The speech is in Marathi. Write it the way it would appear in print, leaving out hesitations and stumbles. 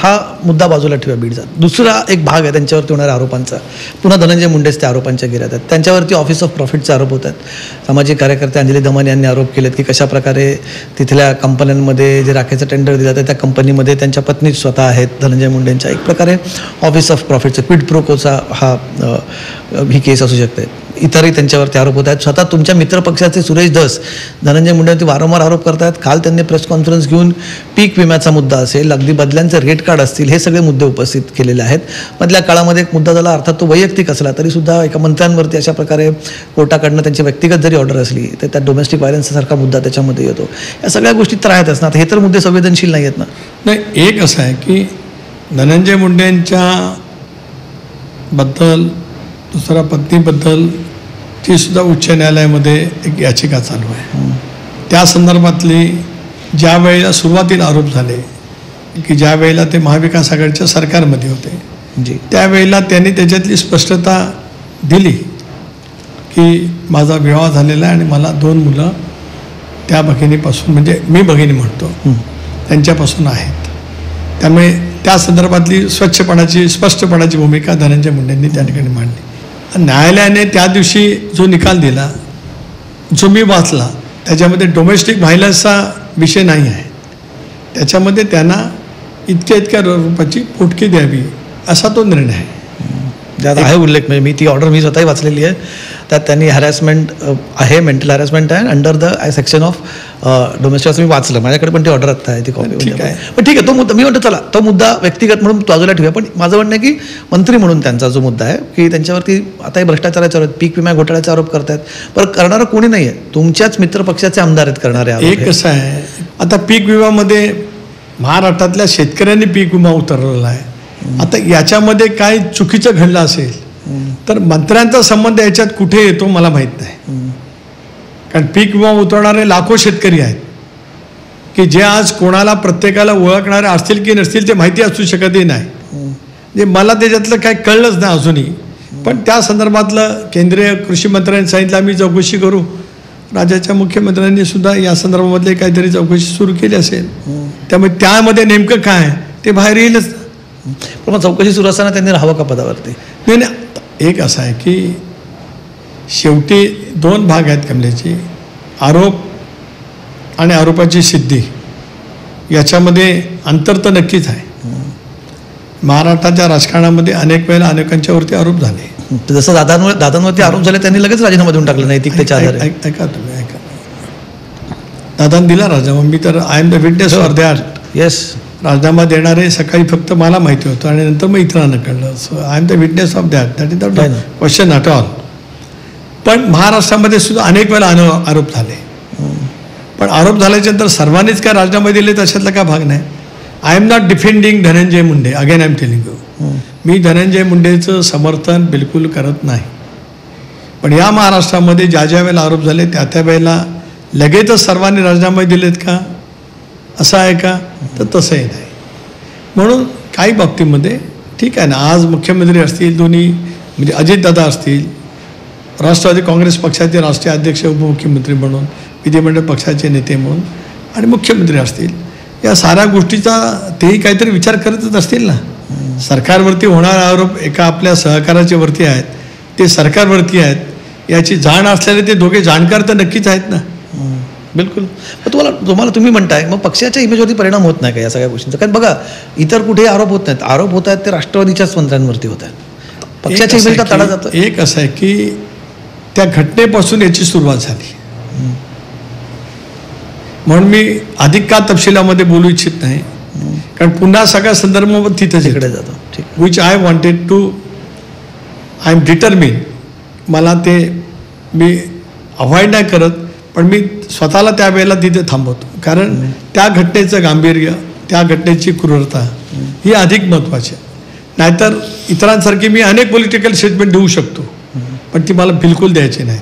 हा मुद्दा बाजूला ठेवा बीडचा. दुसरा एक भाग आहे त्यांच्यावरती होणाऱ्या आरोपांचा. पुन्हा धनंजय मुंडेच त्या आरोपांच्या घेऱ्यात आहेत. त्यांच्यावरती ऑफिस ऑफ प्रॉफिटचे आरोप होत आहेत. सामाजिक कार्यकर्ते अंजली दमन यांनी आरोप केलेत की कशाप्रकारे तिथल्या कंपन्यांमध्ये जे राखेचं टेंडर दिलं जातं त्या कंपनीमध्ये त्यांच्या पत्नी स्वतः आहेत धनंजय मुंडेंच्या. एक प्रकारे ऑफिस ऑफ प्रॉफिटचं क्विड प्रो कोचा ही केस असू शकते. इतरही त्यांच्यावरती आरोप होत आहेत. स्वतः तुमच्या मित्रपक्षाचे सुरेश धस धनंजय मुंडेंवरती वारंवार आरोप करतात. काल त्यांनी प्रेस कॉन्फरन्स घेऊन पीक विम्याचा मुद्दा असेल, अगदी बदल्यांचे रेट कार्ड असतील, हे सगळे मुद्दे उपस्थित केलेले आहेत. मधल्या काळामध्ये एक मुद्दा झाला, अर्थात तो वैयक्तिक असला तरीसुद्धा एका मंत्र्यांवरती अशा प्रकारे कोर्टाकडनं त्यांची व्यक्तिगत जरी ऑर्डर असली तर त्या डोमेस्टिक व्हायलन्ससारखा मुद्दा त्याच्यामध्ये येतो. या सगळ्या गोष्टी तर आहेतच ना. हे तर मुद्दे संवेदनशील नाही आहेत ना. नाही, एक असं आहे की धनंजय मुंडेंच्या बद्दल, दुसऱ्या पत्नीबद्दल ती सुद्धा उच्च न्यायालयामध्ये एक याचिका चालू आहे. त्या संदर्भातली ज्या वेळेला सुरुवातीला आरोप झाले की ज्या वेळेला ते महाविकास आघाडीच्या सरकारमध्ये होते त्यावेळेला त्यांनी त्याच्यातली स्पष्टता दिली की माझा विवाह झालेला आहे आणि मला 2 मुलं त्या भगिनीपासून, म्हणजे मी भगिनी म्हणतो, त्यांच्यापासून आहेत. त्यामुळे त्या संदर्भातली स्वच्छपणाची, स्पष्टपणाची भूमिका धनंजय मुंडेंनी त्या ठिकाणी मांडली. न्यायालयाने त्या दिवशी जो निकाल दिला, जो मी वाचला, त्याच्यामध्ये डोमेस्टिक व्हायलन्सचा विषय नाही आहे. त्याच्यामध्ये त्यांना इतक्या रुपयाची पोटकी द्यावी असा तो निर्णय आहे. त्यात आहे उल्लेख. म्हणजे मी ती ऑर्डर मी स्वतःही वाचलेली आहे. त्यात त्यांनी हॅरॅसमेंट आहे, मेंटल हॅरॅसमेंट आहे under the section of domestic, असं मी वाचलं. माझ्याकडे पण ती ऑर्डर आत्ता आहे ती कॉपी. पण ठीक आहे, तो मुद्दा मी म्हणतो चला तो मुद्दा व्यक्तिगत म्हणून बाजूला ठेवूया. पण माझं म्हणणं आहे की मंत्री म्हणून त्यांचा जो मुद्दा आहे की त्यांच्यावरती आताही भ्रष्टाचाराचे आरोप, पीक विमा घोटाळ्याचे आरोप करतायत. पण करणारं कोणी नाही आहे, तुमच्याच मित्रपक्षाचे आमदार आहेत करणारे. एक कसं आहे, आता पीक विम्यामध्ये महाराष्ट्रातल्या शेतकऱ्यांनी पीक विमा उतरवलेला आहे. आता याच्यामध्ये काय चुकीचं घडलं असेल तर मंत्र्यांचा संबंध याच्यात कुठे येतो मला माहीत नाही. कारण पीक विमा उतरवणारे लाखो शेतकरी आहेत की जे आज कोणाला प्रत्येकाला ओळखणारे असतील की नसतील ते माहिती असू शकतही नाही. म्हणजे मला त्याच्यातलं काय कळलंच नाही अजूनही. पण त्या संदर्भातलं केंद्रीय कृषी मंत्र्यांनी सांगितलं आम्ही चौकशी करू. राज्याच्या मुख्यमंत्र्यांनी सुद्धा या संदर्भामधले काहीतरी चौकशी सुरू केली असेल. त्यामुळे त्यामध्ये नेमकं काय ते बाहेर येईलच. पण मग चौकशी सुरू असताना त्यांनी राहावं का पदावरती? नाही, एक असं आहे की शेवटी 2 भाग आहेत कमलेची, आरोप आणि आरोपाची सिद्धी. याच्यामध्ये अंतर तर नक्कीच आहे. महाराष्ट्राच्या राजकारणामध्ये अनेक वेळेला अनेकांच्यावरती आरोप झाले. जसं दादांवरती आरोप झाले त्यांनी लगेच राजीनामा देऊन टाकला नैतिकतेच्या आधारे. ऐका तुम्ही, ऐका. दादांनी दिला राजीनामा. मी तर I am the witness for that. Yes, राजीनामा देणारे सकाळी फक्त मला माहिती होतं आणि नंतर मग इतरांना कळलं. So I am the witness of that. That is the question at all. पण महाराष्ट्रामध्ये सुद्धा अनेक वेळा आरोप झाले. पण आरोप झाल्याच्यानंतर सर्वांनीच काय राजीनामे दिले तशातला काय भाग नाही. I am not defending Dhananjay Munde. Again I am telling you, मी धनंजय मुंडेचं समर्थन बिलकुल करत नाही. पण या महाराष्ट्रामध्ये ज्या वेळेला आरोप झाले त्या वेळेला लगेचच सर्वांनी राजीनामे दिलेत का असं आहे का? तर तसंही नाही. म्हणून काही बाबतीमध्ये ठीक आहे ना, आज मुख्यमंत्री असतील दोन्ही, म्हणजे अजितदादा असतील, राष्ट्रवादी काँग्रेस पक्षाचे राष्ट्रीय अध्यक्ष, उपमुख्यमंत्री म्हणून, विधिमंडळ पक्षाचे नेते म्हणून, आणि मुख्यमंत्री असतील, या साऱ्या गोष्टीचा तेही काहीतरी विचार करतच असतील ना. सरकारवरती होणारे आरोप एका आपल्या सहकाराच्या वरती आहेत, ते सरकारवरती आहेत, याची जाण असलेले ते दोघे जाणकार तर नक्कीच आहेत ना. बिलकुल. पण तुम्ही म्हणताय मग पक्षाच्या इमेजवरती परिणाम होत नाही का या सगळ्या गोष्टींचा? कारण बघा इतर कुठेही आरोप होत नाहीत. आरोप होत आहेत ते राष्ट्रवादीच्याच मंत्र्यांवरती होत आहेत. पक्षाच्या इमेजला तडा जातो. एक असं आहे की त्या घटनेपासून याची सुरुवात झाली. म्हणून मी अधिक का तपशिलामध्ये बोलू इच्छित नाही, कारण पुन्हा सगळ्या संदर्भ तिथेच इकडे जातो. Which I wanted to, I am determine. मला ते मी अवॉइड नाही करत, पण मी स्वतःला त्यावेळेला तिथे थांबवतो. कारण त्या घटनेचं गांभीर्य, त्या घटनेची क्रूरता ही अधिक महत्त्वाची आहे. नाहीतर इतरांसारखी मी अनेक पॉलिटिकल स्टेटमेंट देऊ शकतो, पण ती मला बिलकुल द्यायची नाही.